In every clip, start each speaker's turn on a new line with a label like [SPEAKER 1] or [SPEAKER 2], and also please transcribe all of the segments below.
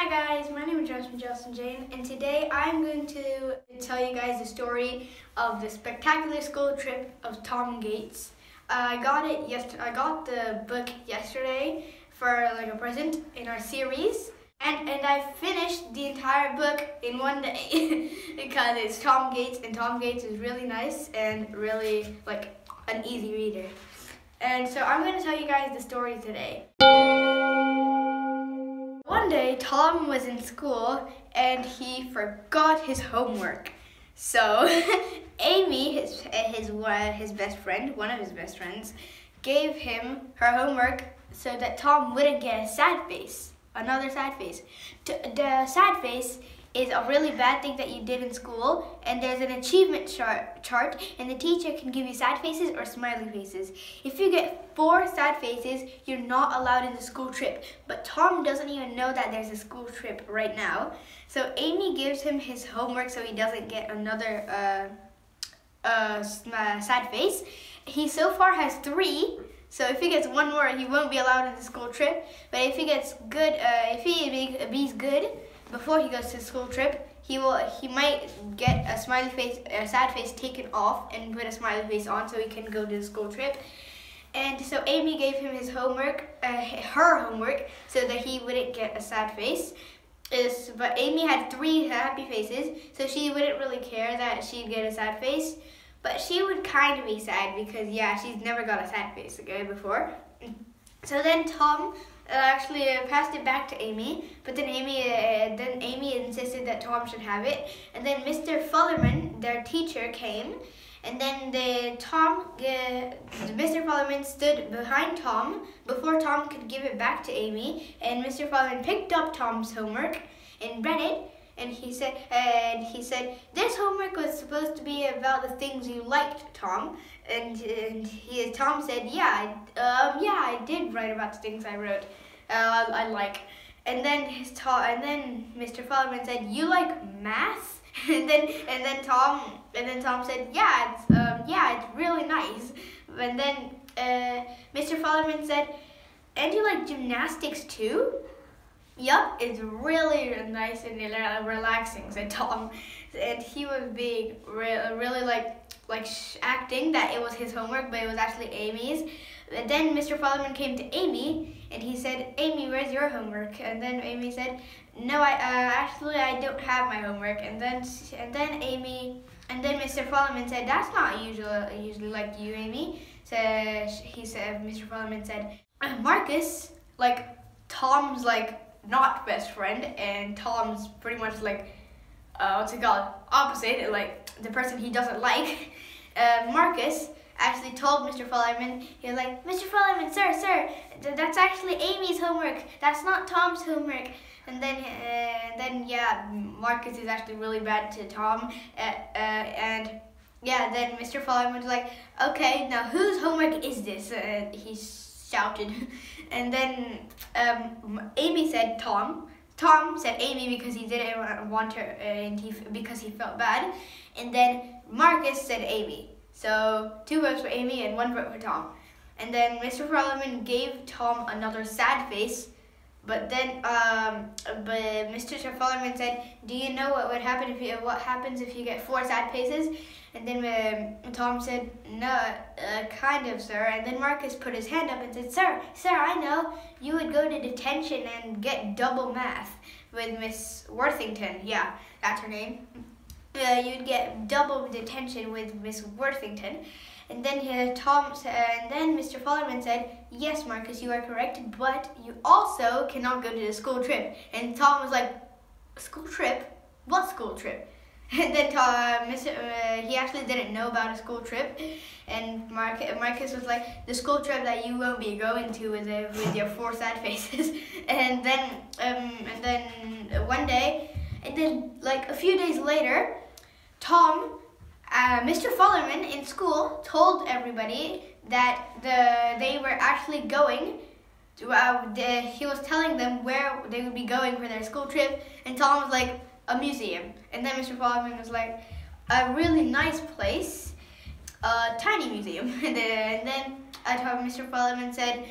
[SPEAKER 1] Hi guys, my name is Justin Jane, and today I'm going to tell you guys the story of the spectacular school trip of Tom Gates. I got the book yesterday for like a present in our series, and I finished the entire book in one day because it's Tom Gates, and Tom Gates is really nice and really like an easy reader. And so I'm going to tell you guys the story today. One day, Tom was in school and he forgot his homework. So Amy, his best friend, one of his best friends, gave him her homework so that Tom wouldn't get a sad face, another sad face. The sad face is a really bad thing that you did in school, and there's an achievement chart, and the teacher can give you sad faces or smiley faces. If you get 4 sad faces, you're not allowed in the school trip. But Tom doesn't even know that there's a school trip right now. So Amy gives him his homework so he doesn't get another sad face. He so far has 3. So if he gets 1 more, he won't be allowed in the school trip. But if he gets good, if he's good before he goes to the school trip, he might get a smiley face, a sad face taken off, and put a smiley face on so he can go to the school trip. And so Amy gave him his homework, her homework, so that he wouldn't get a sad face. But Amy had 3 happy faces, so she wouldn't really care that she'd get a sad face. But she would kind of be sad because, yeah, she's never got a sad face before. So then Tom actually passed it back to Amy, but then Amy insisted that Tom should have it. And then Mr. Fullerman, their teacher, came, and then Mr. Fullerman stood behind Tom before Tom could give it back to Amy. And Mr. Fullerman picked up Tom's homework and read it. And he said, this homework was supposed to be about the things you liked, Tom. And Tom said, yeah, I did write about the things I wrote, I like. And then Mr. Fullerman said, you like math? and then Tom said, yeah, it's really nice. And then Mr. Fullerman said, and you like gymnastics too? Yup, it's really nice and relaxing, said Tom. And he was being really like acting that it was his homework, but it was actually Amy's. And then Mr. Fullerman came to Amy, and he said, Amy, where's your homework? And then Amy said, no, I don't have my homework. And then Mr. Fullerman said, that's not usually like you, Amy. So Mr. Fullerman said, Marcus, like Tom's like not best friend, and Tom's pretty much like opposite, like the person he doesn't like. Marcus actually told Mr. Fullerman, he was like, Mr. Fullerman, sir, that's actually Amy's homework. That's not Tom's homework. And then Marcus is actually really bad to Tom. Then Mr. Fullerman was like, okay, now whose homework is this? He shouted. And then Amy said Tom. Tom said Amy because he didn't want her, and because he felt bad. And then Marcus said Amy. So 2 votes for Amy and 1 vote for Tom. And then Mr. Fullerman gave Tom another sad face. But then, Mr. Fullerman said, "Do you know what happens if you get 4 sad faces?" And then Tom said, "No, kind of, sir." And then Marcus put his hand up and said, "Sir, I know. You would go to detention and get double math with Miss Worthington." Yeah, that's her name. You'd get double detention with Miss Worthington. And then Mr. Fullerman said, "Yes, Marcus, you are correct, but you also cannot go to the school trip." And Tom was like, "School trip? What school trip?" And then he actually didn't know about a school trip. And Marcus was like, "The school trip that you won't be going to with your 4 sad faces." And then one day, and then like a few days later, Mr. Fullerman in school told everybody that they were actually going to, he was telling them where they would be going for their school trip, and Tom was like, a museum. And then Mr. Fullerman was like, a really nice place, a tiny museum. And then Mr. Fullerman said,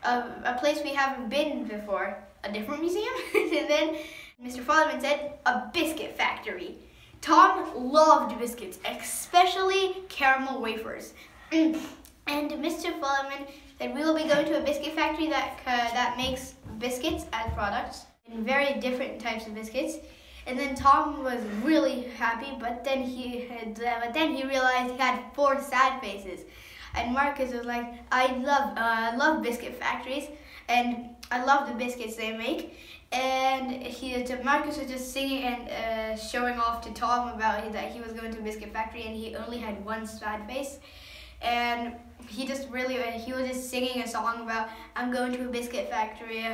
[SPEAKER 1] a place we haven't been before. a different museum. And then Mr. Folliman said, a biscuit factory. Tom loved biscuits, especially caramel wafers. And Mr. Folliman said, we will be going to a biscuit factory that makes biscuits as products, and very different types of biscuits. And then Tom was really happy, but then he realized he had 4 sad faces. And Marcus was like, I love biscuit factories, and I love the biscuits they make. And Marcus was just singing and showing off to Tom about that he was going to a biscuit factory, and he only had 1 sad face. And he was just singing a song about, I'm going to a biscuit factory,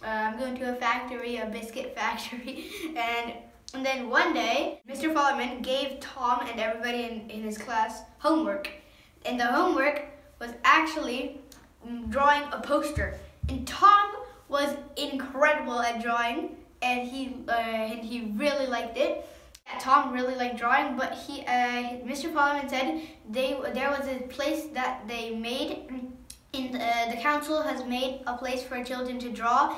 [SPEAKER 1] I'm going to a factory, a biscuit factory. And then one day, Mr. Folliman gave Tom and everybody in his class homework. And the homework was actually drawing a poster. And Tom was incredible at drawing, and he really liked it. Tom really liked drawing, but Mr. Folliman said there was a place that they made. The council has made a place for children to draw.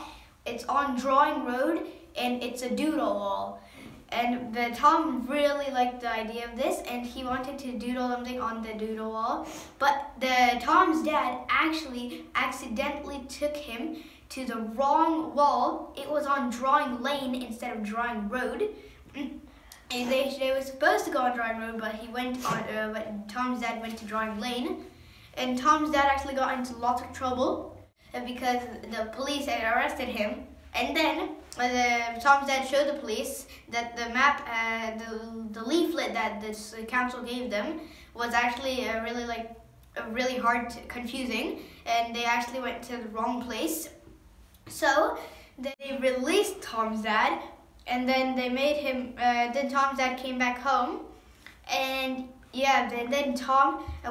[SPEAKER 1] It's on Drawing Road, and it's a doodle wall. And Tom really liked the idea of this, and he wanted to doodle something on the doodle wall. But Tom's dad actually accidentally took him to the wrong wall. It was on Drawing Lane instead of Drawing Road. And they were supposed to go on Drawing Road, but but Tom's dad went to Drawing Lane. And Tom's dad actually got into lots of trouble because the police had arrested him. And then Tom's dad showed the police that the map, the leaflet that this council gave them was actually really hard, confusing, and they actually went to the wrong place. So they released Tom's dad, and then they made him. Then Tom's dad came back home, and yeah, then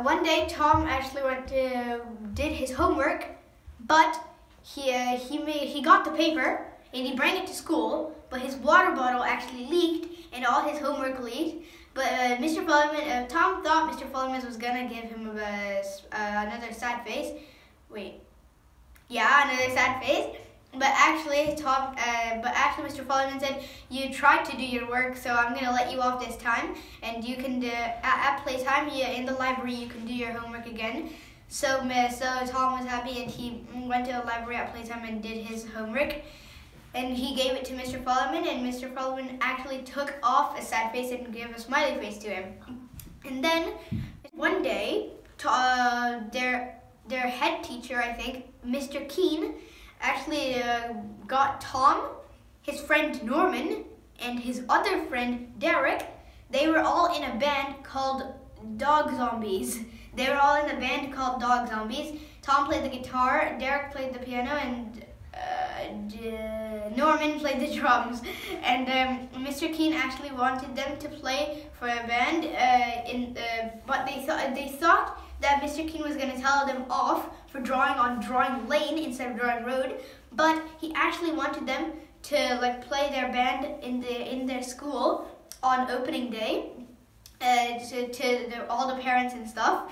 [SPEAKER 1] one day Tom actually did his homework, but he got the paper and he brought it to school, but his water bottle actually leaked and all his homework leaked. But Tom thought Mr. Folliman was gonna give him another sad face. Another sad face. But actually, Mr. Folliman said, you tried to do your work, so I'm gonna let you off this time, and you can at playtime, in the library, you can do your homework again. So Tom was happy, and he went to the library at playtime and did his homework. And he gave it to Mr. Folliman, and Mr. Folliman actually took off a sad face and gave a smiley face to him. And then one day, their head teacher, I think, Mr. Keen, actually got Tom, his friend Norman, and his other friend Derek. They were all in a band called Dog Zombies. They were all in a band called Dog Zombies. Tom played the guitar, Derek played the piano, and Norman played the drums. And Mr. Keen actually wanted them to play for a band, but they thought that Mr. Keen was going to tell them off for drawing on Drawing Lane instead of Drawing Road, but he actually wanted them to play their band in their school on opening day to all the parents and stuff.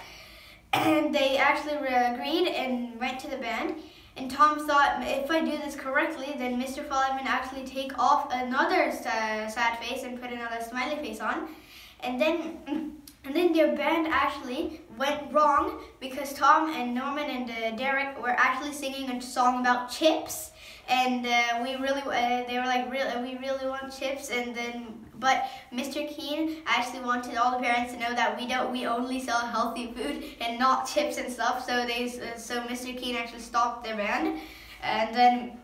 [SPEAKER 1] And they actually agreed and went to the band. And Tom thought, if I do this correctly, then Mr. Folliman actually take off another sad face and put another smiley face on. And then their band actually went wrong because Tom and Norman and Derek were actually singing a song about chips, and they were like, we really want chips. But Mr. Keen actually wanted all the parents to know that we only sell healthy food and not chips and stuff. So Mr. Keen actually stopped their band, and then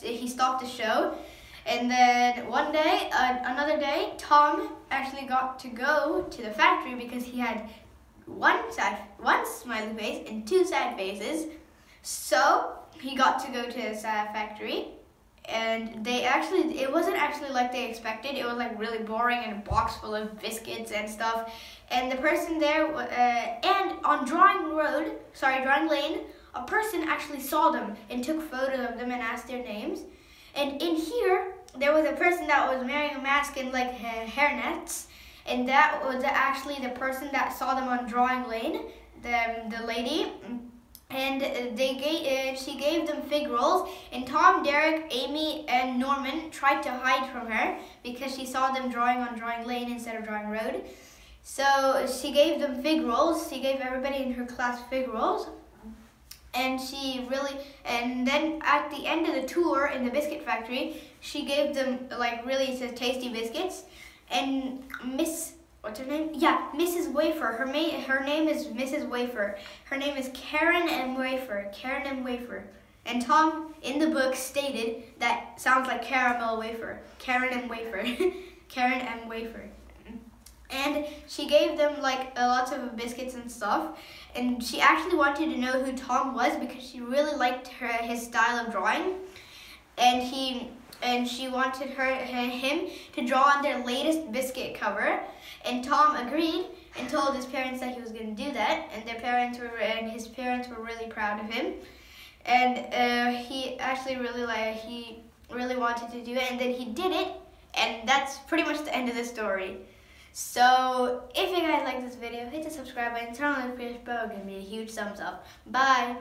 [SPEAKER 1] he stopped the show. And then another day, Tom actually got to go to the factory because he had one smiley face and 2 sad faces. So he got to go to the factory, and it wasn't actually like they expected. It was really boring and a box full of biscuits and stuff. And the person there, and on Drawing Lane, a person actually saw them and took photos of them and asked their names. And in here, there was a person that was wearing a mask and hairnets, and that was actually the person that saw them on Drawing Lane, the lady. And she gave them fig rolls, and Tom, Derek, Amy, and Norman tried to hide from her because she saw them drawing on drawing lane instead of drawing road. So she gave them fig rolls. She gave everybody in her class fig rolls. And then at the end of the tour in the biscuit factory, she gave them like really tasty biscuits. And what's her name? Yeah, Mrs. Wafer. Her name is Mrs. Wafer. Her name is Karen M. Wafer. Karen M. Wafer. And Tom in the book stated that sounds like caramel wafer. Karen M. Wafer. Karen M. Wafer. And she gave them like lots of biscuits and stuff. And she actually wanted to know who Tom was because she really liked his style of drawing. And she wanted him to draw on their latest biscuit cover. And Tom agreed and told his parents that he was going to do that. And his parents were really proud of him. And he actually he really wanted to do it. And then he did it. And that's pretty much the end of the story. So if you guys like this video, hit the subscribe button, turn on the notification bell, give me a huge thumbs up. Bye.